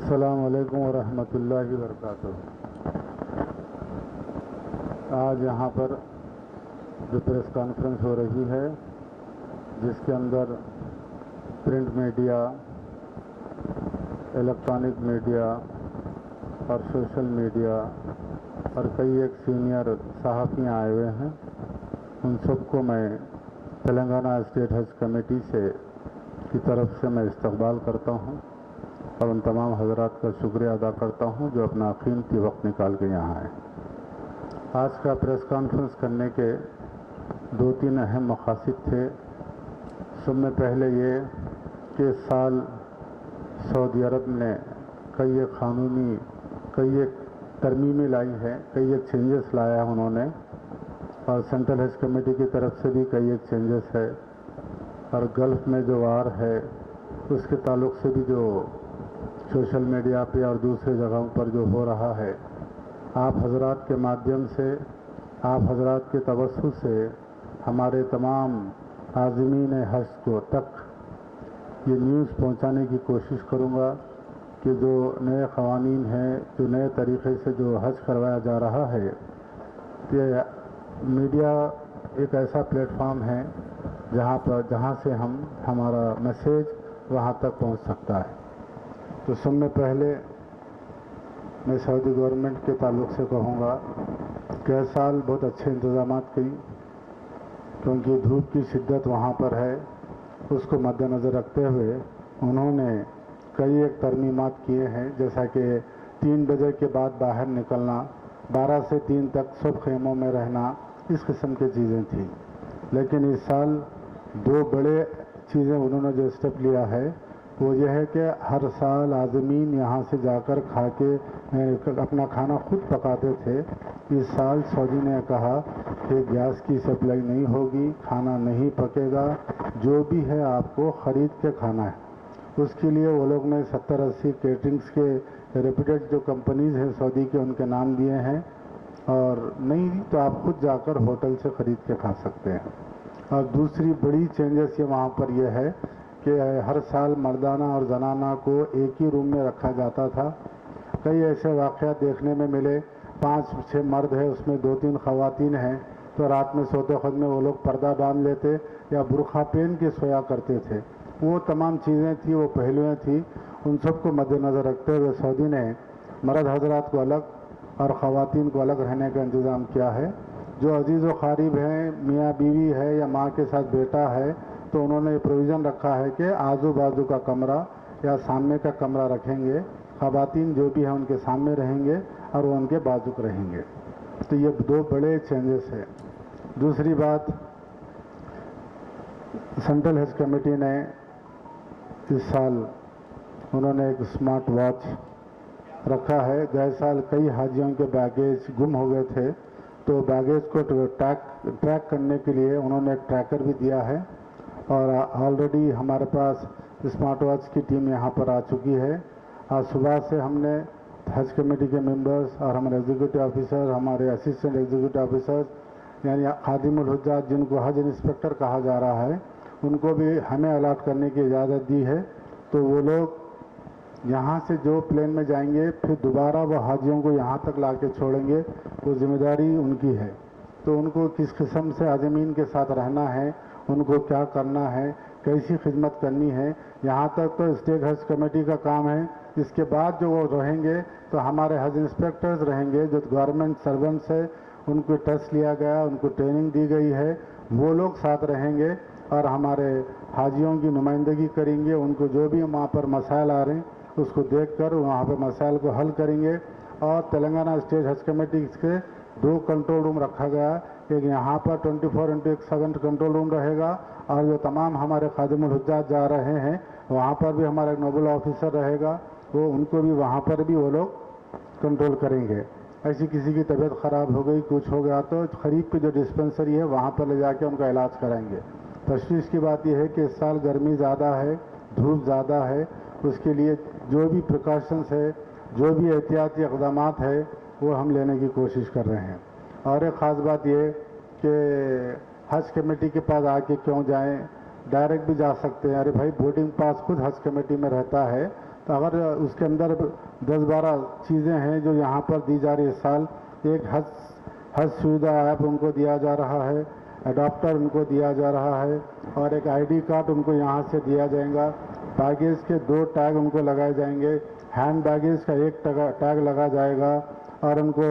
अस्सलाम वालेकुम वरहमतुल्लाहि वबरकातुहू। आज यहाँ पर जो प्रेस कॉन्फ्रेंस हो रही है, जिसके अंदर प्रिंट मीडिया, इलेक्ट्रॉनिक मीडिया और सोशल मीडिया और कई एक सीनियर सहाफ़ियाँ आए हुए हैं, उन सबको मैं तेलंगाना स्टेट हज कमेटी की तरफ से मैं इस्तकबाल करता हूँ और उन तमाम हज़रात का शुक्रिया अदा करता हूँ जो अपना कीमती वक्त निकाल के यहाँ आए। आज का प्रेस कॉन्फ्रेंस करने के दो तीन अहम मकासद थे। सब में पहले ये कि साल सऊदी अरब ने कई एक क़ानूनी कई एक तरमीमें लाई हैं, कई एक चेंजेस लाया है उन्होंने, और सेंट्रल हज कमेटी की तरफ से भी कई एक चेंजेस है। और गल्फ़ में जो वार है उसके ताल्लुक़ से भी जो सोशल मीडिया पे और दूसरे जगहों पर जो हो रहा है, आप हज़रात के माध्यम से, आप हज़रात के तवस्सुत से हमारे तमाम आज़मीन हज को तक ये न्यूज़ पहुंचाने की कोशिश करूंगा कि जो नए क़वानीन हैं, जो नए तरीक़े से जो हज करवाया जा रहा है, कि मीडिया एक ऐसा प्लेटफॉर्म है जहां से हमारा मैसेज वहां तक पहुंच सकता है। तो सब में पहले मैं सऊदी गवर्नमेंट के ताल्लुक़ से कहूँगा कि इस साल बहुत अच्छे इंतज़ाम की, क्योंकि धूप की शिद्दत वहाँ पर है, उसको मद्देनज़र रखते हुए उन्होंने कई एक तरमीमात किए हैं, जैसा कि 3 बजे के बाद बाहर निकलना, 12 से 3 तक सब खेमों में रहना, इस किस्म की चीज़ें थी। लेकिन इस साल 2 बड़े चीज़ें उन्होंने जो स्टेप लिया है वो ये है कि हर साल आज़मीन यहाँ से जाकर खा के अपना खाना खुद पकाते थे। इस साल सऊदी ने कहा कि गैस की सप्लाई नहीं होगी, खाना नहीं पकेगा, जो भी है आपको ख़रीद के खाना है। उसके लिए वो लोग ने 70-80 केटरिंग्स के रेप्यूटेड जो कंपनीज़ हैं सऊदी के, उनके नाम दिए हैं, और नहीं तो आप खुद जाकर होटल से ख़रीद के खा सकते हैं। और दूसरी बड़ी चेंजेस ये वहाँ पर यह है कि हर साल मर्दाना और जनाना को एक ही रूम में रखा जाता था। कई ऐसे वाक़यात देखने में मिले, 5-6 मर्द है, उसमें 2-3 ख़वातीन हैं, तो रात में सोते खुद में वो लोग पर्दा बांध लेते या बुरखा पहन के सोया करते थे। वो तमाम चीज़ें थी, वो पहलुएँ थी, उन सबको मद्देनज़र रखते हुए सऊदी ने मर्द हजरात को अलग और ख़वातीन को अलग रहने का इंतज़ाम किया है। जो अजीज़ व क़रीब हैं, मियाँ बीवी है या माँ के साथ बेटा है, तो उन्होंने ये प्रोविज़न रखा है कि आजू बाजू का कमरा या सामने का कमरा रखेंगे, ख़वातीन जो भी हैं उनके सामने रहेंगे और वो उनके बाजू रहेंगे। तो ये 2 बड़े चेंजेस हैं। दूसरी बात, सेंट्रल हज कमेटी ने इस साल उन्होंने एक स्मार्ट वॉच रखा है। गए साल कई हाजियों के बैगेज गुम हो गए थे, तो बैगेज को ट्रैक करने के लिए उन्होंने एक ट्रैकर भी दिया है, और ऑलरेडी हमारे पास स्मार्ट वॉच की टीम यहाँ पर आ चुकी है। आज सुबह से हमने हज कमेटी के मेंबर्स और हमारे एग्जीक्यूटिव ऑफिसर, हमारे असिस्टेंट एग्जीक्यूटिव ऑफिसर्स यानी खादिमुल हुज्जात, जिनको हज इंस्पेक्टर कहा जा रहा है, उनको भी हमें अलॉट करने की इजाज़त दी है। तो वो लोग यहाँ से जो प्लेन में जाएंगे फिर दोबारा वो हाजियों को यहाँ तक ला के छोड़ेंगे, वो जिम्मेदारी उनकी है। तो उनको किस किस्म से आज़मीन के साथ रहना है, उनको क्या करना है, कैसी खिदमत करनी है, यहाँ तक तो स्टेट हज कमेटी का काम है। इसके बाद जो वो रहेंगे तो हमारे हज इंस्पेक्टर्स रहेंगे, जो गवर्नमेंट सर्वेंट्स है, उनको टेस्ट लिया गया, उनको ट्रेनिंग दी गई है, वो लोग साथ रहेंगे और हमारे हाजियों की नुमाइंदगी करेंगे। उनको जो भी वहाँ पर मसाइल आ रहे हैं उसको देखकर वहाँ पर मसाइल को हल करेंगे। और तेलंगाना स्टेट हज कमेटी के 2 कंट्रोल रूम रखा गया, एक यहाँ पर 24/7 कंट्रोल रूम रहेगा, और जो तमाम हमारे खादिमुल हुज्जात जा रहे हैं वहाँ पर भी हमारा एक नोबल ऑफिसर रहेगा, वो उनको भी वहाँ पर भी वो लोग कंट्रोल करेंगे। ऐसी किसी की तबीयत ख़राब हो गई, कुछ हो गया, तो करीब की जो डिस्पेंसरी है वहाँ पर ले जाके उनका इलाज कराएंगे। तशवीश की बात यह है कि इस साल गर्मी ज़्यादा है, धूप ज़्यादा है, उसके लिए जो भी प्रिकॉशंस है, जो भी एहतियाती इक़दामात है, वो हम लेने की कोशिश कर रहे हैं। और एक ख़ास बात ये कि हज कमेटी के पास आके क्यों जाएं, डायरेक्ट भी जा सकते हैं। अरे भाई, बोर्डिंग पास खुद हज कमेटी में रहता है, तो अगर उसके अंदर 10-12 चीज़ें हैं जो यहाँ पर दी जा रही है इस साल। एक हज सुविधा ऐप उनको दिया जा रहा है, अडॉप्टर उनको दिया जा रहा है और एक आईडी कार्ड उनको यहाँ से दिया जाएगा। बैगेज के 2 टैग उनको लगाए जाएंगे, हैंड बैगेज का 1 टैग लगा जाएगा और उनको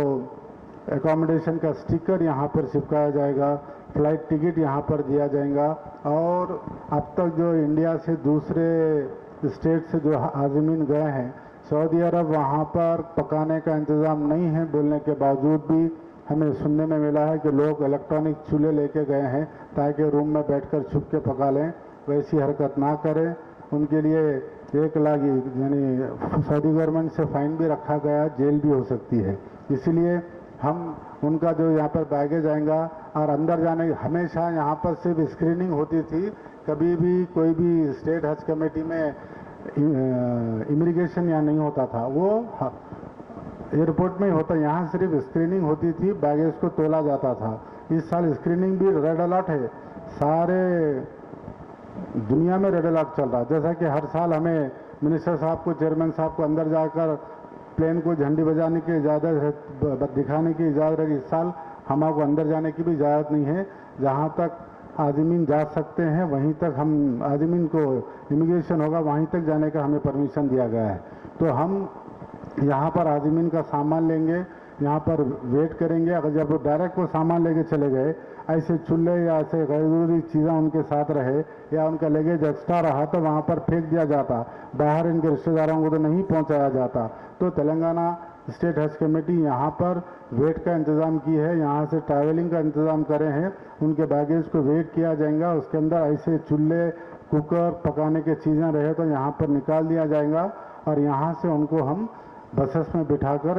एकोमोडेशन का स्टिकर यहाँ पर चिपकाया जाएगा, फ्लाइट टिकट यहाँ पर दिया जाएगा। और अब तक जो इंडिया से दूसरे स्टेट से जो आज़मीन गए हैं सऊदी अरब, वहाँ पर पकाने का इंतज़ाम नहीं है बोलने के बावजूद भी हमें सुनने में मिला है कि लोग इलेक्ट्रॉनिक चूल्हे लेके गए हैं ताकि रूम में बैठकर छुप के पका लें। वैसी हरकत ना करें। उनके लिए 1 लाख यानी सऊदी गवर्नमेंट से फाइन भी रखा गया, जेल भी हो सकती है। इसीलिए हम उनका जो यहाँ पर बैगेज आएगा और अंदर जाने हमेशा यहाँ पर सिर्फ स्क्रीनिंग होती थी। कभी भी कोई भी स्टेट हज कमेटी में इमिग्रेशन यहाँ नहीं होता था, वो एयरपोर्ट में ही होता। यहाँ सिर्फ स्क्रीनिंग होती थी, बैगेज को तोला जाता था। इस साल स्क्रीनिंग भी रेड अलर्ट है, सारे दुनिया में रेड अलर्ट चल रहा है। जैसा कि हर साल हमें मिनिस्टर साहब को, चेयरमैन साहब को अंदर जाकर प्लेन को झंडी बजाने की इजाज़त, दिखाने की इजाज़त है। इस साल हमारे को अंदर जाने की भी इजाज़त नहीं है। जहाँ तक आज़मीन जा सकते हैं वहीं तक हम आज़मीन को इमिग्रेशन होगा वहीं तक जाने का हमें परमिशन दिया गया है। तो हम यहाँ पर आज़मीन का सामान लेंगे, यहाँ पर वेट करेंगे। अगर जब वो डायरेक्ट वो सामान लेके चले गए, ऐसे चूल्हे या ऐसे गैर ज़रूरी चीज़ें उनके साथ रहे या उनका लगेज एक्स्ट्रा रहा तो वहाँ पर फेंक दिया जाता, बाहर इनके रिश्तेदारों को तो नहीं पहुँचाया जाता। तो तेलंगाना स्टेट हज कमेटी यहाँ पर वेट का इंतज़ाम की है, यहाँ से ट्रैवलिंग का इंतज़ाम करे हैं। उनके बैगेज को वेट किया जाएगा, उसके अंदर ऐसे चूल्हे, कुकर, पकाने के चीज़ें रहे तो यहाँ पर निकाल दिया जाएगा और यहाँ से उनको हम बसेस में बिठाकर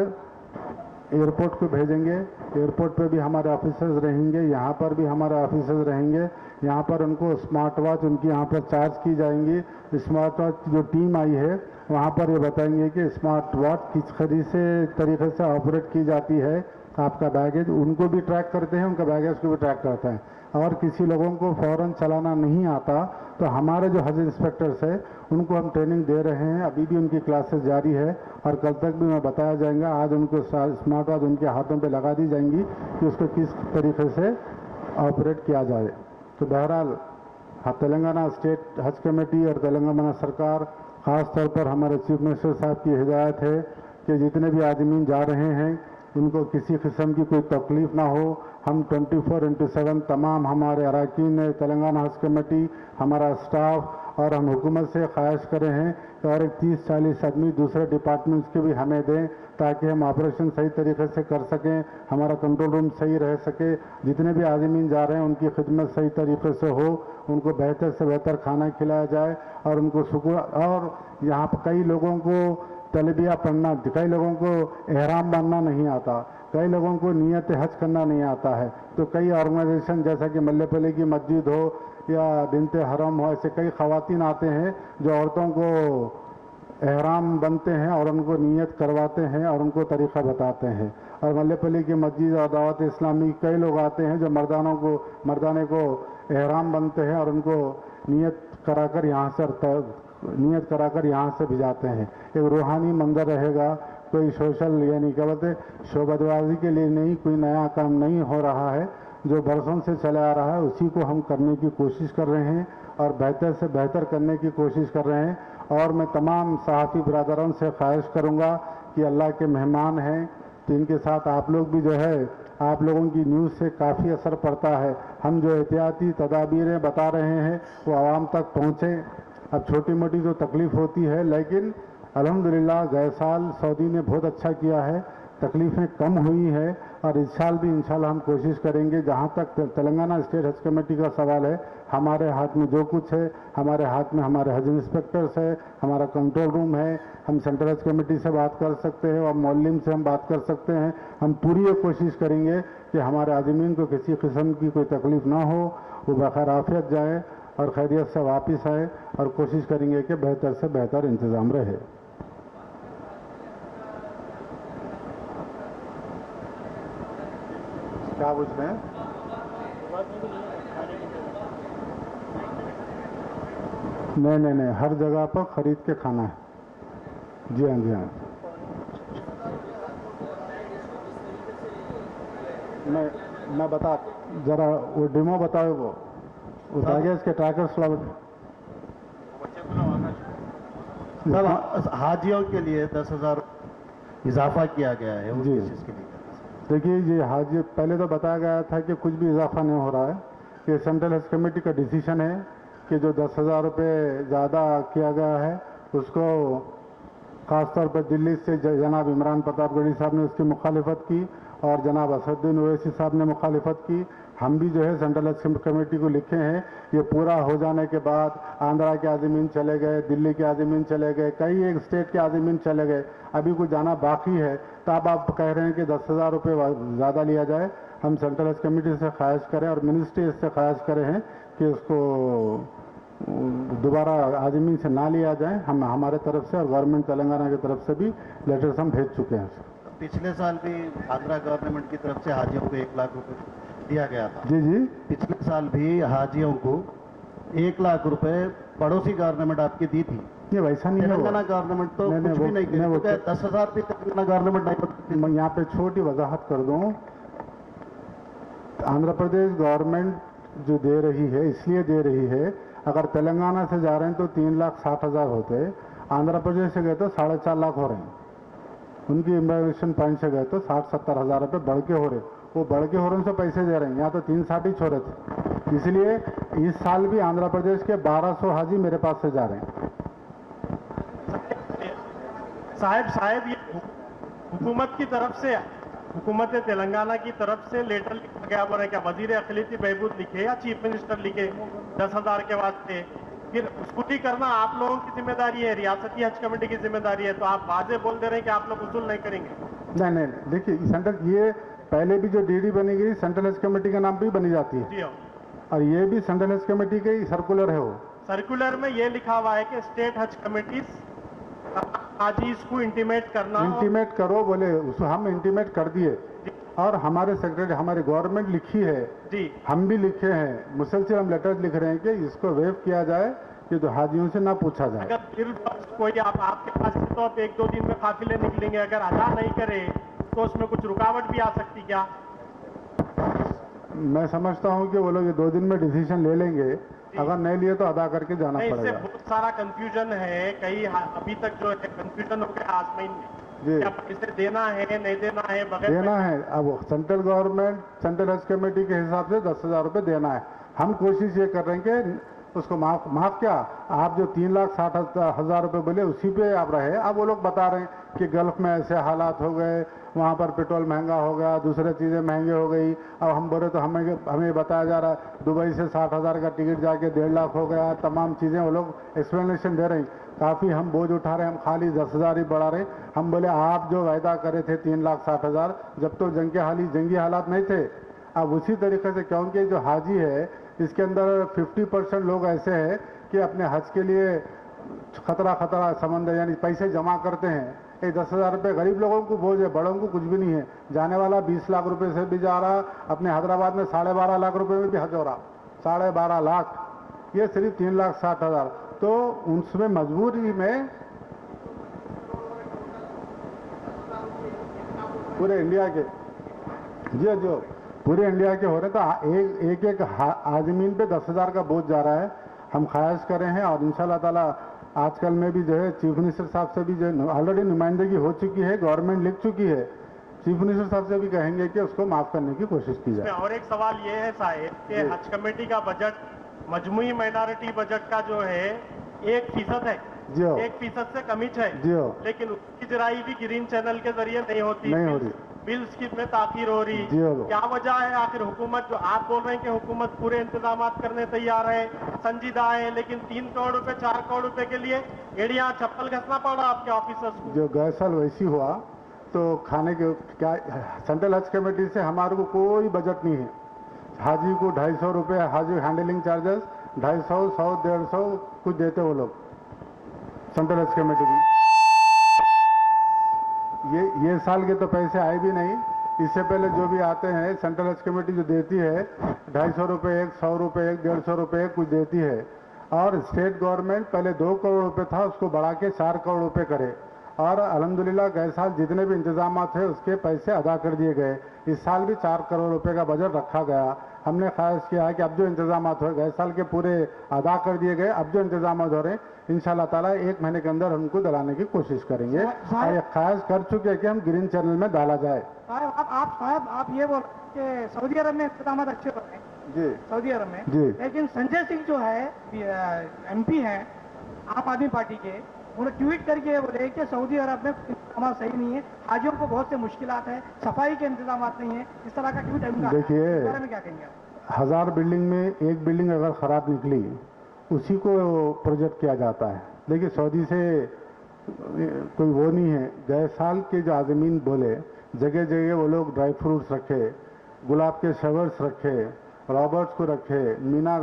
एयरपोर्ट को भेजेंगे। एयरपोर्ट पे भी हमारे ऑफिसर्स रहेंगे, यहाँ पर भी हमारे ऑफिसर्स रहेंगे। यहाँ पर उनको स्मार्ट वॉच उनकी यहाँ पर चार्ज की जाएंगी। स्मार्ट वॉच जो टीम आई है वहाँ पर ये बताएंगे कि स्मार्ट वॉच किस तरीके से ऑपरेट की जाती है। आपका बैगेज उनको भी ट्रैक करते हैं, उनका बैगेज को भी ट्रैक करते हैं। और किसी लोगों को फ़ौरन चलाना नहीं आता तो हमारे जो हज इंस्पेक्टर्स हैं उनको हम ट्रेनिंग दे रहे हैं। अभी भी उनकी क्लासेस जारी है और कल तक भी मैं बताया जाएगा। आज उनको स्मार्ट वॉच उनके हाथों पे लगा दी जाएंगी कि उसको किस तरीके से ऑपरेट किया जाए। तो बहरहाल तेलंगाना स्टेट हज कमेटी और तेलंगाना सरकार, ख़ास तौर पर हमारे चीफ मिनिस्टर साहब की हिदायत है कि जितने भी आदमी जा रहे हैं उनको किसी किस्म की कोई तकलीफ़ ना हो। हम 24/7 तमाम हमारे अरकान तेलंगाना हज कमेटी, हमारा स्टाफ और हम हुकूमत से ख्वाहिश कर रहे हैं कि और एक 30-40 आदमी दूसरे डिपार्टमेंट्स के भी हमें दें ताकि हम ऑपरेशन सही तरीके से कर सकें, हमारा कंट्रोल रूम सही रह सके। जितने भी आदमी जा रहे हैं उनकी खिदमत सही तरीके से हो, उनको बेहतर से बेहतर खाना खिलाया जाए और उनको सुकून। और यहाँ पर कई लोगों को तलबिया पढ़ना, कई लोगों को एहराम बांधना नहीं आता, कई लोगों को नियत हज करना नहीं आता है। तो कई ऑर्गेनाइजेशन जैसा कि मल्लेपल्ली की मस्जिद हो या बिनते हरम हो, ऐसे कई ख़वातीन आते हैं जो औरतों को एहराम बनते हैं और उनको नियत करवाते हैं और उनको तरीक़ा बताते हैं। और मल्लेपल्ली की मस्जिद और दावत इस्लामी कई लोग आते हैं जो मर्दाने को एहराम बनते हैं और उनको नियत कराकर यहाँ से भिजाते हैं। एक रूहानी मंजर रहेगा, कोई सोशल यानी क्या बोलते शोबाबाजी के लिए नहीं, कोई नया काम नहीं हो रहा है। जो बरसों से चला आ रहा है उसी को हम करने की कोशिश कर रहे हैं और बेहतर से बेहतर करने की कोशिश कर रहे हैं। और मैं तमाम सहाफ़ी बरादरों से ख्वाहिश करूँगा कि अल्लाह के मेहमान हैं तो इनके साथ आप लोग भी जो है, आप लोगों की न्यूज़ से काफ़ी असर पड़ता है। हम जो एहतियाती तदाबीरें बता रहे हैं वो आवाम तक पहुँचें। अब छोटी मोटी जो तकलीफ़ होती है, लेकिन अल्हम्दुलिल्लाह गए साल सऊदी ने बहुत अच्छा किया है, तकलीफ़ें कम हुई है और इस साल भी इंशाल्लाह हम कोशिश करेंगे। जहाँ तक तेलंगाना स्टेट हज कमेटी का सवाल है, हमारे हाथ में जो कुछ है, हमारे हाथ में हमारे हज इंस्पेक्टर्स है, हमारा कंट्रोल रूम है, हम सेंट्रल हज कमेटी से बात कर सकते हैं और मौलम से हम बात कर सकते हैं। हम पूरी कोशिश करेंगे कि हमारे आदमीन को किसी किस्म की कोई तकलीफ़ ना हो, वो बखैर आफियत जाए और खैरियत से वापस आए और कोशिश करेंगे कि बेहतर से बेहतर इंतज़ाम रहे। क्या उसमें नहीं, हर जगह पर ख़रीद के खाना है। जी हाँ, जी हाँ। मैं बता, जरा वो डेमो बताओ, वो आगे इसके ट्रैकर्स ला। सर, हाजियों के लिए 10,000 इजाफा किया गया है, उस जी। चीज के लिए। देखिए, ये हाजी पहले तो बताया गया था कि कुछ भी इजाफा नहीं हो रहा है। ये सेंट्रल हज कमेटी का डिसीजन है कि जो 10,000 रुपये ज़्यादा किया गया है उसको ख़ासतौर पर दिल्ली से जनाब इमरान प्रतापगढ़ी साहब ने उसकी मुखालिफत की और जनाब असदुद्दीन ओवैसी साहब ने मुखालिफत की। हम भी जो है सेंट्रल हज कमेटी को लिखे हैं। ये पूरा हो जाने के बाद आंध्रा के आज़मीन चले गए, दिल्ली के आज़मीन चले गए, कई एक स्टेट के आज़मीन चले गए, अभी कुछ जाना बाकी है। तो अब आप कह रहे हैं कि 10,000 रुपये ज़्यादा लिया जाए। हम सेंट्रल हज कमेटी से ख्वाहिश करें और मिनिस्ट्री इससे ख्वाहिश करे हैं कि उसको दोबारा आज़मीन से ना लिया जाए। हम हमारे तरफ से और गवर्नमेंट तेलंगाना की तरफ से भी लेटर्स हम भेज चुके हैं। पिछले साल भी आंध्रा गवर्नमेंट की तरफ से हाजियों को 1 लाख रुपए दिया गया था। जी जी, पिछले साल भी हाजियों को 1 लाख रुपए पड़ोसी गवर्नमेंट आपकी दी थी। ये वैसा नहीं है। तेलंगाना गवर्नमेंट तो कुछ भी नहीं वो 10,000 भी तेलंगाना गवर्नमेंट नहीं। मैं यहाँ पे छोटी वजाहत कर दूँ। आंध्र प्रदेश गवर्नमेंट जो दे रही है इसलिए दे रही है, अगर तेलंगाना से जा रहे हैं तो 3,60,000 होते, आंध्र प्रदेश से गए तो 4.5 लाख हो रहे हैं। उनकी इमिग्रेशन पॉइंट से गए तो 60-70 हज़ार रुपये बढ़ के हो रहे, वो बढ़ के हो रहे, उनसे पैसे दे रहे हैं। यहाँ तो 360 ही छोड़े थे। इसलिए इस साल भी आंध्र प्रदेश के 1200 हाजी मेरे पास से जा रहे हैं। साहब ये हुकूमत की तरफ से, हुकूमत तेलंगाना की तरफ से लेटर लिखा गया बोला क्या वजीर अखिलती बहबूद लिखे या चीफ मिनिस्टर लिखे 10,000 के वास्ते, फिर उसको भी करना आप लोगों की जिम्मेदारी है, रियासती हज कमेटी की जिम्मेदारी है। तो आप वाजे बोल दे रहे हैं कि आप लोग वसूल नहीं करेंगे। नहीं, देखिए सेंट्रल, ये पहले भी जो डीडी बनी गई सेंट्रल हज कमेटी के नाम पे ही बनी जाती है। जी हाँ। और ये भी सेंट्रल हज कमेटी का ही सर्कुलर है। वो सर्कुलर में ये लिखा हुआ है कि स्टेट हज कमेटी हाजीज को इंटीमेट करना, इंटीमेट करो बोले, उसको हम इंटीमेट कर दिए और हमारे सेक्रेटरी, हमारी गवर्नमेंट लिखी है जी, हम भी लिखे हैं, मुसलसल हम लेटर लिख रहे हैं कि इसको वेव किया जाए कि तो हाजियों से ना पूछा जाए। अगर फिर कोई आपके पास से तो आप 1-2 दिन में काफिले निकलेंगे, अगर अदा नहीं करे तो उसमें कुछ रुकावट भी आ सकती क्या? मैं समझता हूं कि वो लोग ये 2 दिन में डिसीजन ले लेंगे, अगर नहीं लिए तो अदा करके जाना इससे पड़ेगा। बहुत सारा कंफ्यूजन है, कई अभी तक जो है कंफ्यूजन हो गया आजमीन में, जी, क्या इसे देना है नहीं देना है, बगैर देना है। अब सेंट्रल गवर्नमेंट सेंट्रल हज कमेटी के हिसाब से 10,000 रुपये देना है। हम कोशिश ये कर रहे हैं कि उसको माफ क्या, आप जो 3,60,000 रुपये बोले उसी पे आप रहे। अब वो लोग बता रहे हैं कि गल्फ में ऐसे हालात हो गए, वहाँ पर पेट्रोल महंगा हो गया, दूसरे चीज़ें महंगी हो गई। अब हम बोले तो हमें बताया जा रहा है दुबई से 60,000 का टिकट जाके 1.5 लाख हो गया। तमाम चीज़ें वो लोग एक्सप्लेनेशन दे रहे हैं। काफ़ी हम बोझ उठा रहे हैं, हम खाली 10,000 ही बढ़ा रहे हैं। हम बोले आप जो वायदा करे थे 3,60,000, जब तो जंगी हालात नहीं थे, अब उसी तरीके से, क्योंकि जो हाजी है इसके अंदर 50% लोग ऐसे हैं कि अपने हज के लिए खतरा समंदर यानी पैसे जमा करते हैं। ये 10,000 रुपये गरीब लोगों को बोझ है, बड़ों को कुछ भी नहीं है। जाने वाला 20 लाख रुपए से भी जा रहा, अपने हैदराबाद में 12.5 लाख रुपए में भी हज हो रहा, 12.5 लाख, ये सिर्फ 3,60,000। तो उसमें मजबूरी में पूरे इंडिया के जो पूरे इंडिया के हो रहे, तो एक आजमीन पे 10,000 का बोझ जा रहा है। हम ख्वाहिश करें हैं और इंशाल्लाह ताला आजकल में भी जो है चीफ मिनिस्टर साहब से भी जो ऑलरेडी नुमाइंदगी हो चुकी है, गवर्नमेंट लिख चुकी है, चीफ मिनिस्टर साहब से भी कहेंगे कि उसको माफ करने की कोशिश की जाए। और एक सवाल ये है साहिब कि हज कमेटी का बजट मजमुई माइनॉरिटी बजट का जो है 1% है, 1% से कमित है, लेकिन उसकी जराई भी ग्रीन चैनल के जरिए नहीं होती, बिल्स की में ताखीर हो रही। क्या वजह है? आखिर हुकूमत, जो आप बोल रहे हैं कि हुकूमत पूरे इंतजाम करने तैयार है, संजीदा है, लेकिन 3 करोड़ रुपए 4 करोड़ रुपए के लिए एड़िया चप्पल घसना पड़ा आपके ऑफिसर्स को। जो गए साल वैसी हुआ तो खाने के क्या, सेंट्रल हज कमेटी से हमारे को कोई बजट नहीं है। हाजी को 250 रुपये हाजी हैंडलिंग चार्जेस, 250, 100, 150 कुछ देते वो लोग सेंट्रल हज कमेटी भी। ये साल के तो पैसे आए भी नहीं। इससे पहले जो भी आते हैं सेंट्रल हज कमेटी जो देती है 250 रुपये एक, 100 रुपये एक, 150 रुपये एक कुछ देती है। और स्टेट गवर्नमेंट पहले 2 करोड़ रुपये था, उसको बढ़ा के 4 करोड़ रुपये करे। और अल्हम्दुलिल्लाह गए साल जितने भी इंतजाम थे उसके पैसे अदा कर दिए गए। इस साल भी 4 करोड़ रुपए का बजट रखा गया। हमने ख्वाहिश किया है कि अब जो इंतजाम हो गए साल के पूरे अदा कर दिए गए, अब जो इंतजाम हो रहे हैं इंशाल्लाह ताला 1 महीने के अंदर उनको दिलाने की कोशिश करेंगे। और ये ख्वाहिश कर चुके हैं कि हम ग्रीन चैनल में डाला जाए। साहब आप ये बोल कि सऊदी अरब में इंतजाम अच्छे हो रहे हैं जी, सऊदी अरब में जी। लेकिन संजय सिंह जो है MP हैं आप आदमी पार्टी के, उन्होंने ट्वीट करके बोले कि सऊदी अरब में इंतजाम सही नहीं है, हाजियों को बहुत से मुश्किलात है, सफाई के इंतजाम नहीं है, इस तरह का ट्वीट उनका। देखिए, इस बारे में क्या कहेंगे? 1000 बिल्डिंग में एक बिल्डिंग अगर खराब निकली उसी को प्रोजेक्ट किया जाता है। देखिए सऊदी से कोई वो नहीं है। गए साल के जो आज़मीन बोले जगह जगह वो लोग ड्राई फ्रूट्स रखे, गुलाब के शवर्स रखे, रॉबर्ट्स को रखे, मीना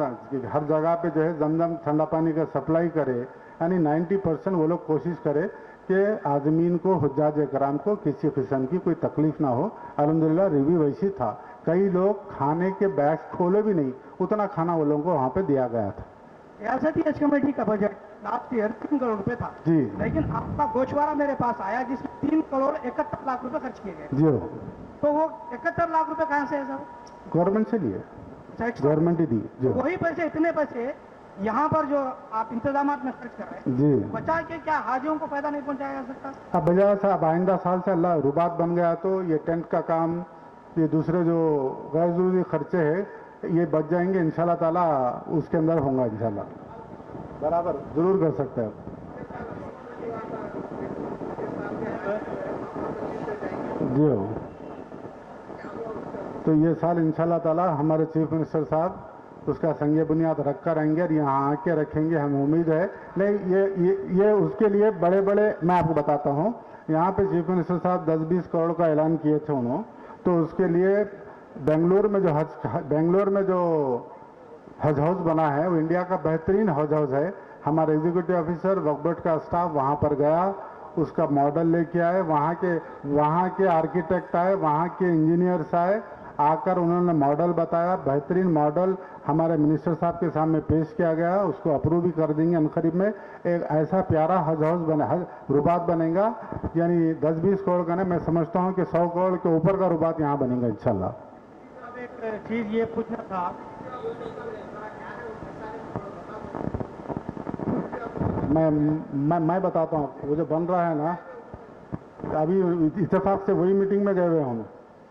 हर जगह पे जो है जमजम ठंडा पानी का सप्लाई करे। यानी 90% वो लोग कोशिश करे कि आज़मीन को हुज्जाज कराम को किसी किस्म की कोई तकलीफ ना हो। अल्हम्दुलिल्लाह रिव्यू वैसी था, कई लोग खाने के बैग्स खोले भी नहीं, उतना खाना वो लोगों को वहाँ पे दिया गया था। रियासती हज कमेटी का बजट लास्ट ईयर 3 करोड़ रुपए था जी, लेकिन आपका गोशवारा मेरे पास आया जिसमें 3 करोड़ 71 लाख रुपए खर्च किए गए। जी हो, तो वो 71 लाख रुपए कहाँ से है सर? गवर्नमेंट से लिए, गवर्नमेंट ही दी। जी वही पैसे, इतने पैसे यहाँ पर जो आप इंतजाम में खर्च कर रहे हैं, जी, बचा के क्या हाजियों को फायदा नहीं पहुंचाया जा सकता? अब बजाय से अब आइंदा साल से अल्लाह रुबात बन गया तो ये टेंट का काम, ये दूसरे जो गैर जरूरी खर्चे हैं ये बच जाएंगे इंशाल्लाह ताला, उसके अंदर होगा इंशाल्लाह, बराबर जरूर कर सकते हैं। जी हो, तो ये साल इंशाल्लाह ताला हमारे चीफ मिनिस्टर साहब उसका संग बुनियाद रख कर आएंगे और यहाँ आके रखेंगे, हमें उम्मीद है। नहीं ये उसके लिए बड़े बड़े मैं आपको बताता हूँ, यहाँ पे चीफ मिनिस्टर साहब 10-20 करोड़ का ऐलान किए थे उन्होंने, तो उसके लिए बेंगलोर में जो हज हाउस बना है वो इंडिया का बेहतरीन हज हाउस है। हमारे एग्जीक्यूटिव ऑफिसर वक्बर्ट का स्टाफ वहाँ पर गया, उसका मॉडल लेके आए, वहाँ के आर्किटेक्ट आए, वहाँ के इंजीनियर्स आए, आकर उन्होंने मॉडल बताया, बेहतरीन मॉडल हमारे मिनिस्टर साहब के सामने पेश किया गया, उसको अप्रूव भी कर देंगे अनकरीब में। एक ऐसा प्यारा हज हाउस हज रुबात बनेगा, यानी 10-20 करोड़ का नहीं, मैं समझता हूँ कि 100 करोड़ के ऊपर का रुबात यहाँ बनेगा इंशाल्लाह। अब एक चीज ये पूछना था, मैं बताता हूँ, वो जो बन रहा है ना, अभी इत्तेफाक से वही मीटिंग में गए हुए हम,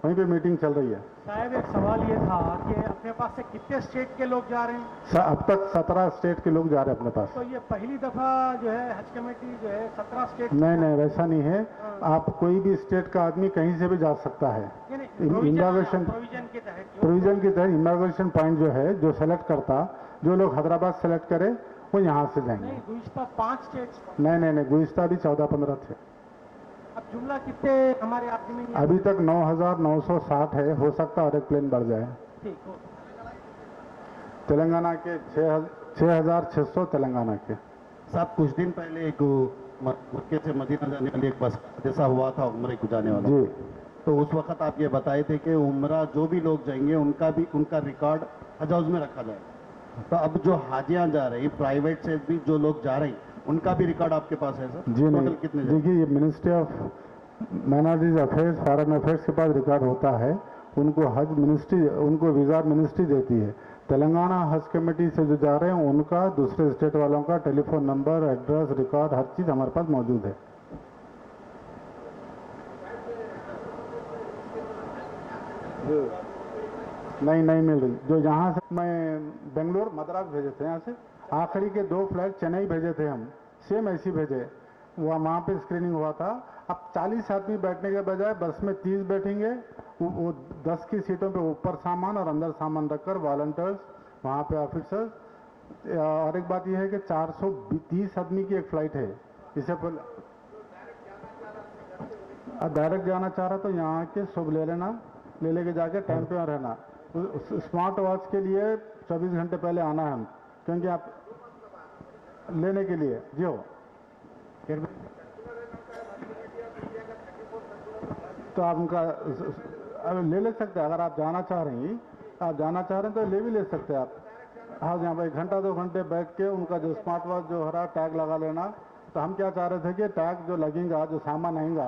वहीं पे मीटिंग चल रही है। साहब एक सवाल ये था कि अपने पास से कितने स्टेट के लोग जा रहे हैं? अब तक 17 स्टेट के लोग जा रहे हैं अपने पास। तो ये पहली दफा जो है हज कमेटी जो है 17 स्टेट? नहीं वैसा नहीं है, आप कोई भी स्टेट का आदमी कहीं से भी जा सकता है। इमिग्रेशन प्रोविजन के तहत इमिग्रेशन पॉइंट जो है, जो सेलेक्ट करता, जो लोग हैदराबाद सेलेक्ट करे वो यहाँ से जाएंगे। गुज़िश्ता 5 स्टेट? नहीं गुज़िश्ता भी 14-15 थे। अब जुमला कितने हमारे आदमी? अभी तक 9,960 है, हो सकता है और एक प्लेन बढ़ जाए। ठीक हो। तेलंगाना के 6,600 तेलंगाना के। साहब कुछ दिन पहले एक मक्के से मदीना जाने वाली एक बस जैसा हुआ था, उम्रे को जाने वाला जी, तो उस वक्त आप ये बताए थे कि उम्रा जो भी लोग जाएंगे उनका रिकॉर्ड हज हाउस में रखा जाएगा। तो अब जो हाजियां जा रही प्राइवेट से भी जो लोग जा रहे हैं उनका भी रिकॉर्ड आपके पास है सर? जी नहीं, कितने? देखिए ये ministry of minorities affairs foreign affairs के पास रिकॉर्ड होता है, उनको हज मिनिस्ट्री, उनको वीज़ा मिनिस्ट्री देती है। तेलंगाना हज कमेटी से जो जा रहे हैं उनका, दूसरे स्टेट वालों का टेलीफोन नंबर, एड्रेस, रिकॉर्ड, हर चीज़ हमारे पास मौजूद है। नहीं मिल रही। जो यहाँ से मैं बेंगलोर मद्रास भेजे थे, यहाँ से आखिरी के 2 फ्लाइट चेन्नई भेजे थे हम, सेम ऐसी भेजे, वहाँ पे स्क्रीनिंग हुआ था। अब 40 आदमी बैठने के बजाय बस में 30 बैठेंगे, वो 10 की सीटों पे ऊपर सामान और अंदर सामान रखकर वॉलंटियर्स, वहाँ पे ऑफिसर्स। और एक बात यह है कि 430 आदमी की एक फ्लाइट है। इससे पहले डायरेक्ट जाना चाह रहा तो यहाँ के शुभ ले लेना, लेके जाके टाइम पे रहना। स्मार्ट वॉच के लिए 24 घंटे पहले आना है हम, क्योंकि आप लेने के लिए जी हो तो आप उनका ले सकते हैं। अगर आप जाना चाह रही हैं, तो ले भी ले सकते हैं आप। हाँ, यहाँ पर 1-2 घंटे बैठ के उनका जो स्मार्ट वॉच जो हरा टैग लगा लेना, तो हम क्या चाह रहे थे कि टैग जो लगेगा, जो सामान आएगा,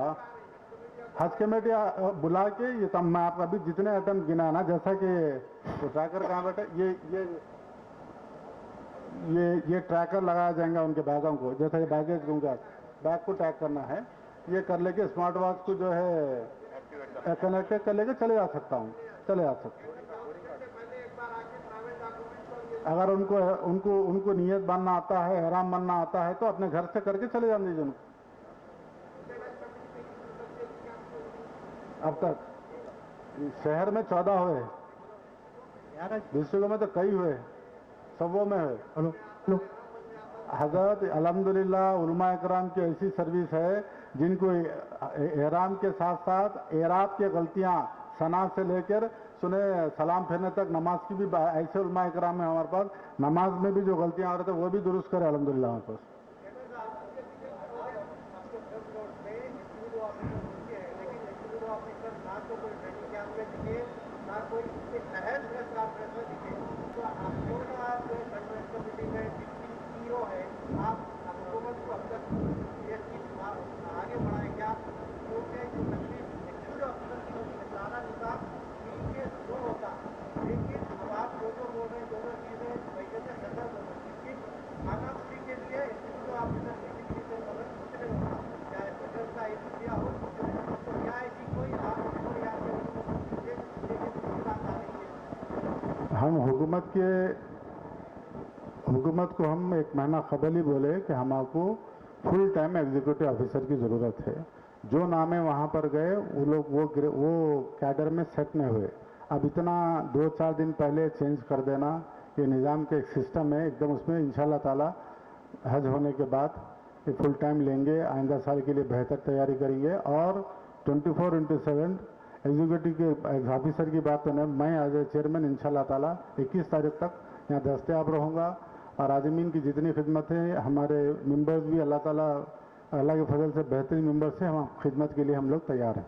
हज कमेटी बुला के ये तब मैं आपका अभी जितने आइटम गिना ना, जैसा कि तो ट्रैकर कहाँ बैठे, ये ट्रैकर लगाया जाएगा उनके बैगों को, जैसा ये बैगेज दूंगा, बैग को टैग करना है, ये कर लेके स्मार्ट वॉच को जो है कनेक्ट कर लेके चले जा सकता हूँ, चले जा सकता हूँ। अगर उनको नियत बनना आता है, हराम बनना आता है, तो अपने घर से करके चले जाने दीजिए उनको। अब तक शहर में 14 हुए, डिस्ट्रिक्टों में तो कई हुए, सबों में हुए। हजरत अल्हम्दुलिल्लाह उलमा इकराम की ऐसी सर्विस है जिनको एहराम के साथ साथ एराब की गलतियां सना से लेकर सुने सलाम फेरने तक, नमाज की भी ऐसे उलमा इकराम है हमारे पास, नमाज में भी जो गलतियां आ रहे थे वो भी दुरुस्त करे अल्हम्दुलिल्लाह हमारे पास। आगे बढ़ाए क्या क्योंकि होता, लेकिन अब आप जो बोल रहे हैं दोनों चीजें वैसे से सदर दोनों, लेकिन खानापुरी के लिए जो आपने मदद कुछ नहीं होता, चाहे बजट का इंडिया हो, तो क्या ऐसी कोई आप हम हुकूमत को हम एक महीना कबल ही बोले कि हमको फुल टाइम एग्जीक्यूटिव ऑफिसर की ज़रूरत है। जो नामे वहाँ पर गए वो लोग वो कैडर में सेट नहीं हुए। अब इतना 2-4 दिन पहले चेंज कर देना, ये निज़ाम के एक सिस्टम है एकदम, उसमें इंशाल्लाह ताला हज होने के बाद ये फुल टाइम लेंगे, आइंदा साल के लिए बेहतर तैयारी करेंगे। और 24/7 एग्जीक्यूटिव के ऑफिसर की बात तो नहीं, मैं एज ए चेयरमैन इंशाल्लाह ताला 21 तारीख तक यहाँ दस्तयाब रहूँगा। और आदमीन की जितनी खिदमत है, हमारे मेंबर्स भी अल्लाह ताला के फजल से बेहतरीन मेंबर्स हैं, हम खिदमत के लिए हम लोग तैयार हैं।